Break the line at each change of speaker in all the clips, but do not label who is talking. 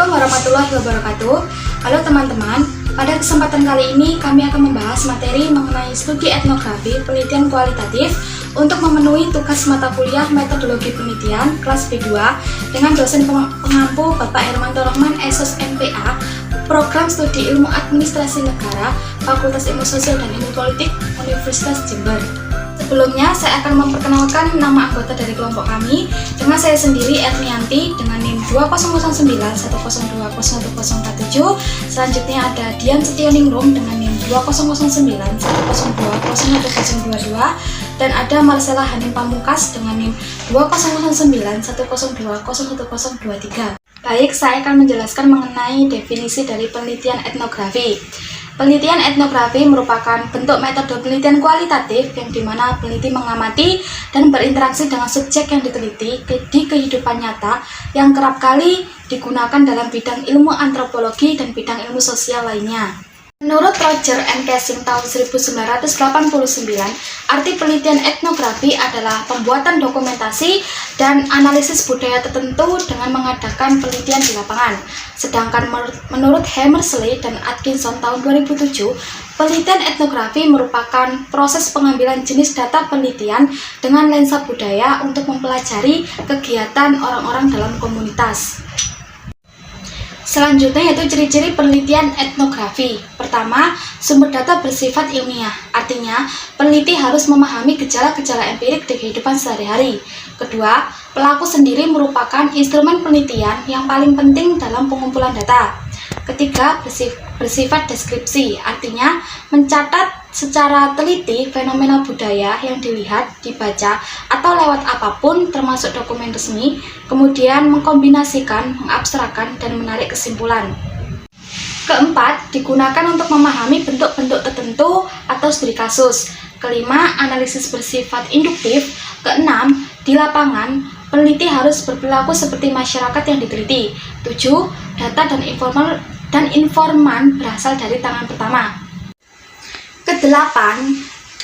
Assalamualaikum warahmatullahi wabarakatuh. Halo teman-teman, pada kesempatan kali ini kami akan membahas materi mengenai studi etnografi penelitian kualitatif untuk memenuhi tugas mata kuliah metodologi penelitian kelas B2 dengan dosen pengampu Bapak Hermanto Rahman SOS MPA, Program Studi Ilmu Administrasi Negara, Fakultas Ilmu Sosial dan Ilmu Politik, Universitas Jember. Sebelumnya, saya akan memperkenalkan nama anggota dari kelompok kami. Dengan saya sendiri, Ernianti, dengan NIM 200910201047. Selanjutnya ada Dian Setioningrum dengan NIM 200910201022. Dan ada Marcella Hanim Pamungkas dengan NIM 200910201023. Baik, saya akan menjelaskan mengenai definisi dari penelitian etnografi. Penelitian etnografi merupakan bentuk metode penelitian kualitatif yang dimana peneliti mengamati dan berinteraksi dengan subjek yang diteliti di kehidupan nyata yang kerap kali digunakan dalam bidang ilmu antropologi dan bidang ilmu sosial lainnya. Menurut Roger and Casing tahun 1989, arti penelitian etnografi adalah pembuatan dokumentasi dan analisis budaya tertentu dengan mengadakan penelitian di lapangan. Sedangkan menurut Hammersley dan Atkinson tahun 2007, penelitian etnografi merupakan proses pengambilan jenis data penelitian dengan lensa budaya untuk mempelajari kegiatan orang-orang dalam komunitas. Selanjutnya yaitu ciri-ciri penelitian etnografi. Pertama, sumber data bersifat ilmiah. Artinya, peneliti harus memahami gejala-gejala empirik di kehidupan sehari-hari. Kedua, pelaku sendiri merupakan instrumen penelitian yang paling penting dalam pengumpulan data. Ketiga, bersifat deskripsi. Artinya, mencatat secara teliti fenomena budaya yang dilihat, dibaca, atau lewat apapun termasuk dokumen resmi, kemudian mengkombinasikan, mengabstrakkan, dan menarik kesimpulan. Keempat, digunakan untuk memahami bentuk-bentuk tertentu atau studi kasus. Kelima, analisis bersifat induktif. Keenam, di lapangan, peneliti harus berperilaku seperti masyarakat yang diteliti. 7. Data dan informan berasal dari tangan pertama. Kedelapan,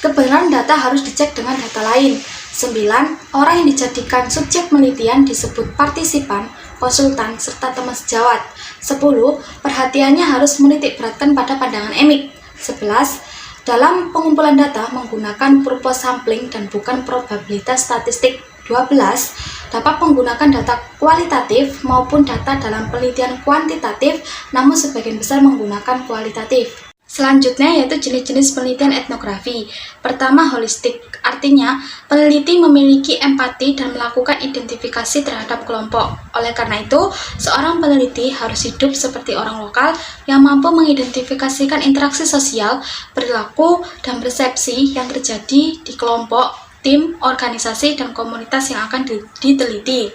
kebenaran data harus dicek dengan data lain. 9. Orang yang dijadikan subjek penelitian disebut partisipan, konsultan, serta teman sejawat. 10. Perhatiannya harus menitik beratkan pada pandangan emik. 11. Dalam pengumpulan data menggunakan purpose sampling dan bukan probabilitas statistik. 12. Dapat menggunakan data kualitatif maupun data dalam penelitian kuantitatif, namun sebagian besar menggunakan kualitatif. Selanjutnya yaitu jenis-jenis penelitian etnografi. Pertama, holistik. Artinya, peneliti memiliki empati dan melakukan identifikasi terhadap kelompok. Oleh karena itu, seorang peneliti harus hidup seperti orang lokal yang mampu mengidentifikasikan interaksi sosial, perilaku, dan persepsi yang terjadi di kelompok, tim, organisasi, dan komunitas yang akan diteliti.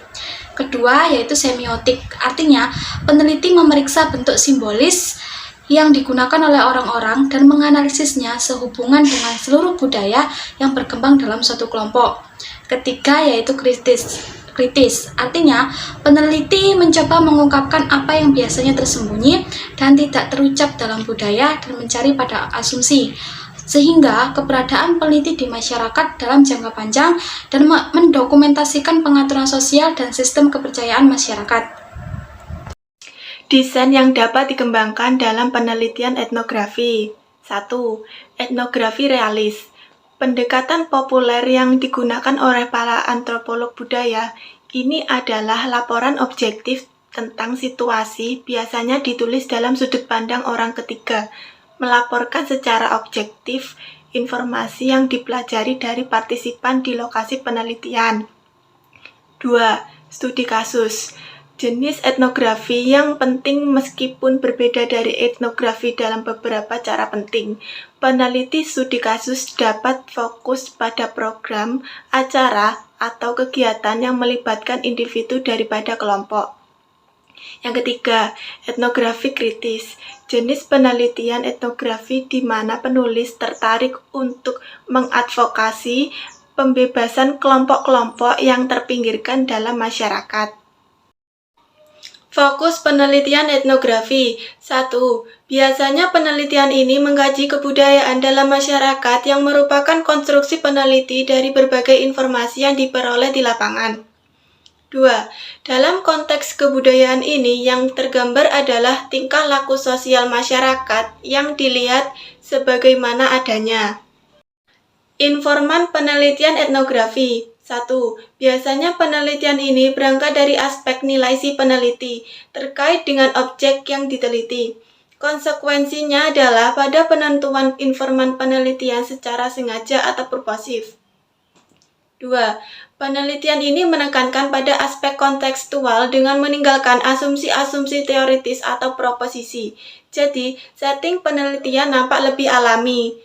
Kedua, yaitu semiotik. Artinya, peneliti memeriksa bentuk simbolis yang digunakan oleh orang-orang dan menganalisisnya sehubungan dengan seluruh budaya yang berkembang dalam suatu kelompok. Ketiga, yaitu kritis. Artinya, peneliti mencoba mengungkapkan apa yang biasanya tersembunyi dan tidak terucap dalam budaya dan mencari pada asumsi, sehingga keberadaan peneliti di masyarakat dalam jangka panjang dan mendokumentasikan pengaturan sosial dan sistem kepercayaan masyarakat.
Desain yang dapat dikembangkan dalam penelitian etnografi. 1. Etnografi realis. Pendekatan populer yang digunakan oleh para antropolog budaya ini adalah laporan objektif tentang situasi, biasanya ditulis dalam sudut pandang orang ketiga, melaporkan secara objektif informasi yang dipelajari dari partisipan di lokasi penelitian. 2. Studi kasus. Jenis etnografi yang penting meskipun berbeda dari etnografi dalam beberapa cara penting. Peneliti studi kasus dapat fokus pada program, acara, atau kegiatan yang melibatkan individu daripada kelompok. Yang ketiga, etnografi kritis. Jenis penelitian etnografi di mana penulis tertarik untuk mengadvokasi pembebasan kelompok-kelompok yang terpinggirkan dalam masyarakat. Fokus penelitian etnografi. 1. Biasanya penelitian ini mengkaji kebudayaan dalam masyarakat yang merupakan konstruksi peneliti dari berbagai informasi yang diperoleh di lapangan. 2. Dalam konteks kebudayaan ini yang tergambar adalah tingkah laku sosial masyarakat yang dilihat sebagaimana adanya. Informan penelitian etnografi. 1. Biasanya penelitian ini berangkat dari aspek nilai si peneliti terkait dengan objek yang diteliti. Konsekuensinya adalah pada penentuan informan penelitian secara sengaja atau purposif. 2. Penelitian ini menekankan pada aspek kontekstual dengan meninggalkan asumsi-asumsi teoritis atau proposisi. Jadi, setting penelitian nampak lebih alami.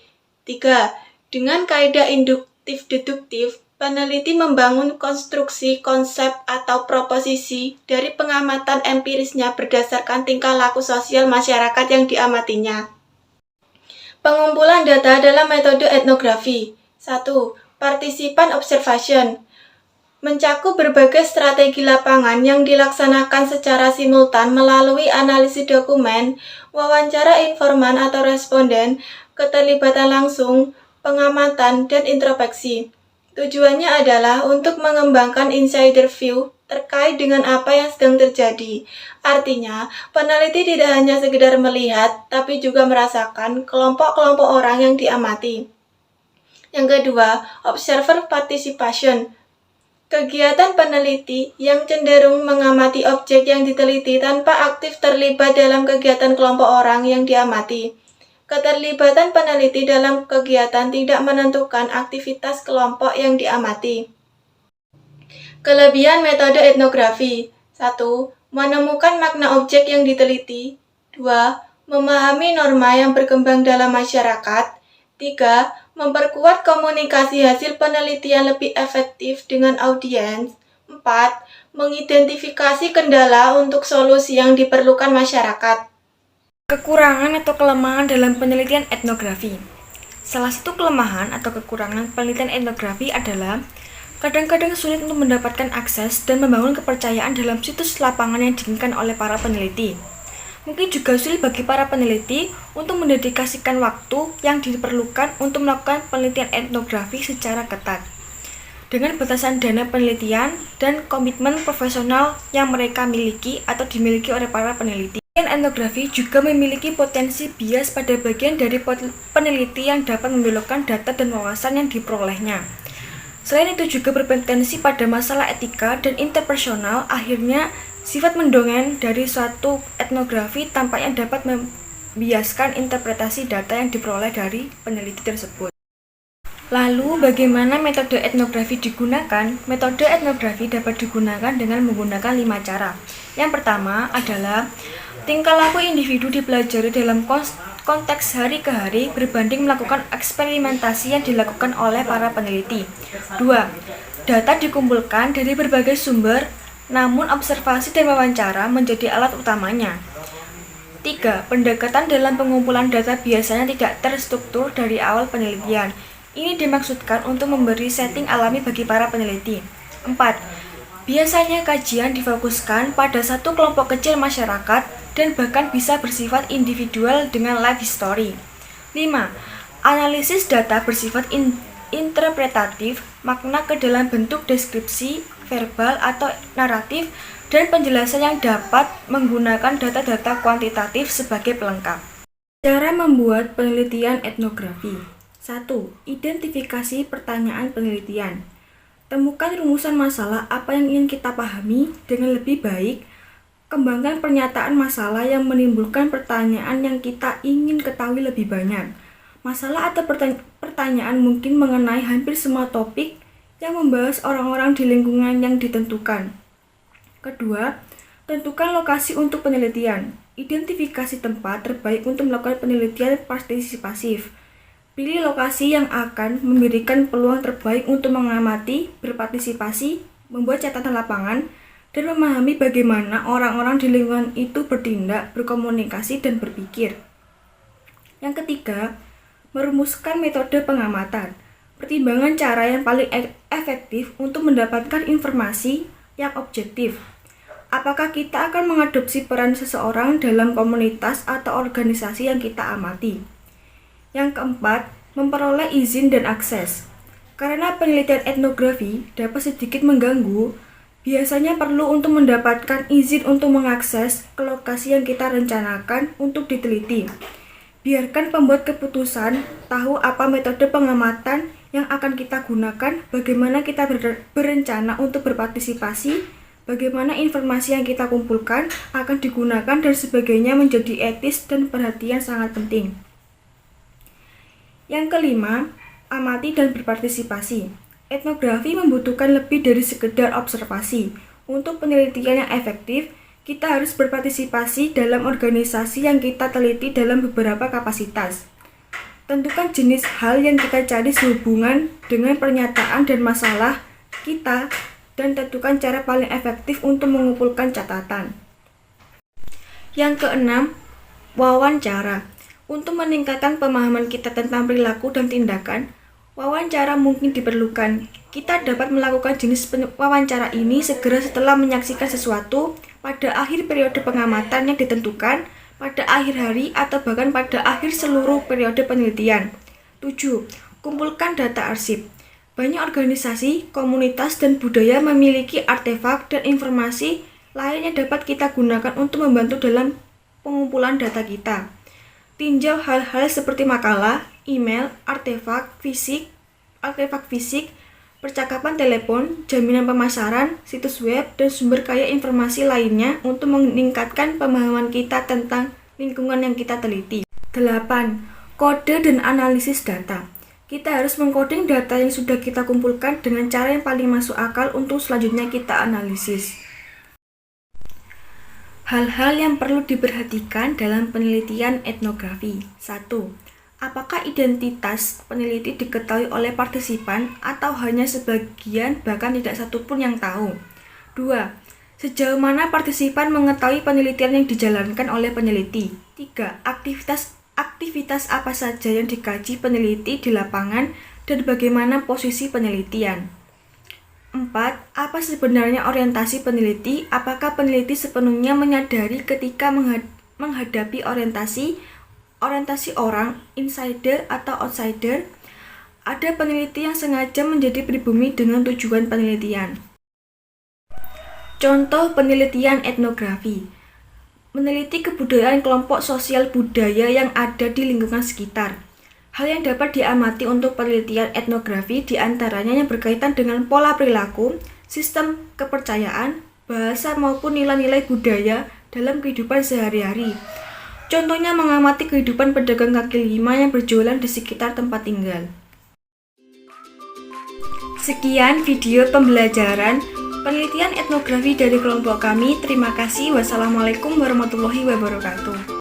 3. Dengan kaidah induktif-deduktif, peneliti membangun konstruksi, konsep, atau proposisi dari pengamatan empirisnya berdasarkan tingkah laku sosial masyarakat yang diamatinya. Pengumpulan data dalam metode etnografi. 1. Partisipan observation. Mencakup berbagai strategi lapangan yang dilaksanakan secara simultan melalui analisis dokumen, wawancara informan atau responden, keterlibatan langsung, pengamatan, dan introspeksi. Tujuannya adalah untuk mengembangkan insider view terkait dengan apa yang sedang terjadi. Artinya, peneliti tidak hanya sekedar melihat, tapi juga merasakan kelompok-kelompok orang yang diamati. Yang kedua, observer participation. Kegiatan peneliti yang cenderung mengamati objek yang diteliti tanpa aktif terlibat dalam kegiatan kelompok orang yang diamati. Keterlibatan peneliti dalam kegiatan tidak menentukan aktivitas kelompok yang diamati. Kelebihan metode etnografi. 1. Menemukan makna objek yang diteliti. 2. Memahami norma yang berkembang dalam masyarakat. 3. Memperkuat komunikasi hasil penelitian lebih efektif dengan audiens. 4. Mengidentifikasi kendala untuk solusi yang diperlukan masyarakat.
Kekurangan atau kelemahan dalam penelitian etnografi. Salah satu kelemahan atau kekurangan penelitian etnografi adalah kadang-kadang sulit untuk mendapatkan akses dan membangun kepercayaan dalam situs lapangan yang diinginkan oleh para peneliti. Mungkin juga sulit bagi para peneliti untuk mendedikasikan waktu yang diperlukan untuk melakukan penelitian etnografi secara ketat. Dengan batasan dana penelitian dan komitmen profesional yang mereka miliki atau dimiliki oleh para peneliti. Etnografi juga memiliki potensi bias pada bagian dari peneliti yang dapat membelokkan data dan wawasan yang diperolehnya. Selain itu juga berpotensi pada masalah etika dan interpersonal. Akhirnya, sifat mendongeng dari suatu etnografi tampaknya dapat membiaskan interpretasi data yang diperoleh dari peneliti tersebut. Lalu, bagaimana metode etnografi digunakan? Metode etnografi dapat digunakan dengan menggunakan 5 cara. Yang pertama adalah tingkah laku individu dipelajari dalam konteks hari ke hari berbanding melakukan eksperimentasi yang dilakukan oleh para peneliti. 2. Data dikumpulkan dari berbagai sumber, namun observasi dan wawancara menjadi alat utamanya. 3. Pendekatan dalam pengumpulan data biasanya tidak terstruktur dari awal penelitian. Ini dimaksudkan untuk memberi setting alami bagi para peneliti. 4. Biasanya kajian difokuskan pada satu kelompok kecil masyarakat dan bahkan bisa bersifat individual dengan life history. 5. Analisis data bersifat interpretatif, makna ke dalam bentuk deskripsi, verbal atau naratif, dan penjelasan yang dapat menggunakan data-data kuantitatif sebagai pelengkap. Cara membuat penelitian etnografi. 1. Identifikasi pertanyaan penelitian. Temukan rumusan masalah apa yang ingin kita pahami dengan lebih baik. Kembangkan pernyataan masalah yang menimbulkan pertanyaan yang kita ingin ketahui lebih banyak. Masalah atau pertanyaan mungkin mengenai hampir semua topik yang membahas orang-orang di lingkungan yang ditentukan. Kedua, tentukan lokasi untuk penelitian. Identifikasi tempat terbaik untuk melakukan penelitian partisipasif. Pilih lokasi yang akan memberikan peluang terbaik untuk mengamati, berpartisipasi, membuat catatan lapangan, dan memahami bagaimana orang-orang di lingkungan itu bertindak, berkomunikasi, dan berpikir. Yang ketiga, merumuskan metode pengamatan. Pertimbangan cara yang paling efektif untuk mendapatkan informasi yang objektif. Apakah kita akan mengadopsi peran seseorang dalam komunitas atau organisasi yang kita amati? Yang keempat, memperoleh izin dan akses. Karena penelitian etnografi dapat sedikit mengganggu, biasanya perlu untuk mendapatkan izin untuk mengakses ke lokasi yang kita rencanakan untuk diteliti. Biarkan pembuat keputusan tahu apa metode pengamatan yang akan kita gunakan, bagaimana kita berencana untuk berpartisipasi, bagaimana informasi yang kita kumpulkan akan digunakan dan sebagainya menjadi etis dan perhatian sangat penting. Yang kelima, amati dan berpartisipasi. Etnografi membutuhkan lebih dari sekedar observasi. Untuk penelitian yang efektif, kita harus berpartisipasi dalam organisasi yang kita teliti dalam beberapa kapasitas. Tentukan jenis hal yang kita cari sehubungan dengan pernyataan dan masalah kita, dan tentukan cara paling efektif untuk mengumpulkan catatan. Yang keenam, wawancara. Untuk meningkatkan pemahaman kita tentang perilaku dan tindakan, wawancara mungkin diperlukan. Kita dapat melakukan jenis wawancara ini segera setelah menyaksikan sesuatu, pada akhir periode pengamatan yang ditentukan, pada akhir hari, atau bahkan pada akhir seluruh periode penelitian. 7. Kumpulkan data arsip. Banyak organisasi, komunitas, dan budaya memiliki artefak dan informasi lain yang dapat kita gunakan untuk membantu dalam pengumpulan data kita. Tinjau hal-hal seperti makalah, email, artefak fisik, percakapan telepon, jaminan pemasaran, situs web, dan sumber kaya informasi lainnya untuk meningkatkan pemahaman kita tentang lingkungan yang kita teliti. 8. Kode dan analisis data. Kita harus mengkoding data yang sudah kita kumpulkan dengan cara yang paling masuk akal untuk selanjutnya kita analisis. Hal-hal yang perlu diperhatikan dalam penelitian etnografi. 1. Apakah identitas peneliti diketahui oleh partisipan atau hanya sebagian bahkan tidak satupun yang tahu? 2. Sejauh mana partisipan mengetahui penelitian yang dijalankan oleh peneliti? 3. Aktivitas apa saja yang dikaji peneliti di lapangan dan bagaimana posisi penelitian? 4. Apa sebenarnya orientasi peneliti? Apakah peneliti sepenuhnya menyadari ketika menghadapi orientasi orang, insider atau outsider? Ada peneliti yang sengaja menjadi pribumi dengan tujuan penelitian. Contoh penelitian etnografi. Meneliti kebudayaan kelompok sosial budaya yang ada di lingkungan sekitar. Hal yang dapat diamati untuk penelitian etnografi diantaranya yang berkaitan dengan pola perilaku, sistem kepercayaan, bahasa maupun nilai-nilai budaya dalam kehidupan sehari-hari. Contohnya mengamati kehidupan pedagang kaki lima yang berjualan di sekitar tempat tinggal. Sekian video pembelajaran penelitian etnografi dari kelompok kami. Terima kasih. Wassalamualaikum warahmatullahi wabarakatuh.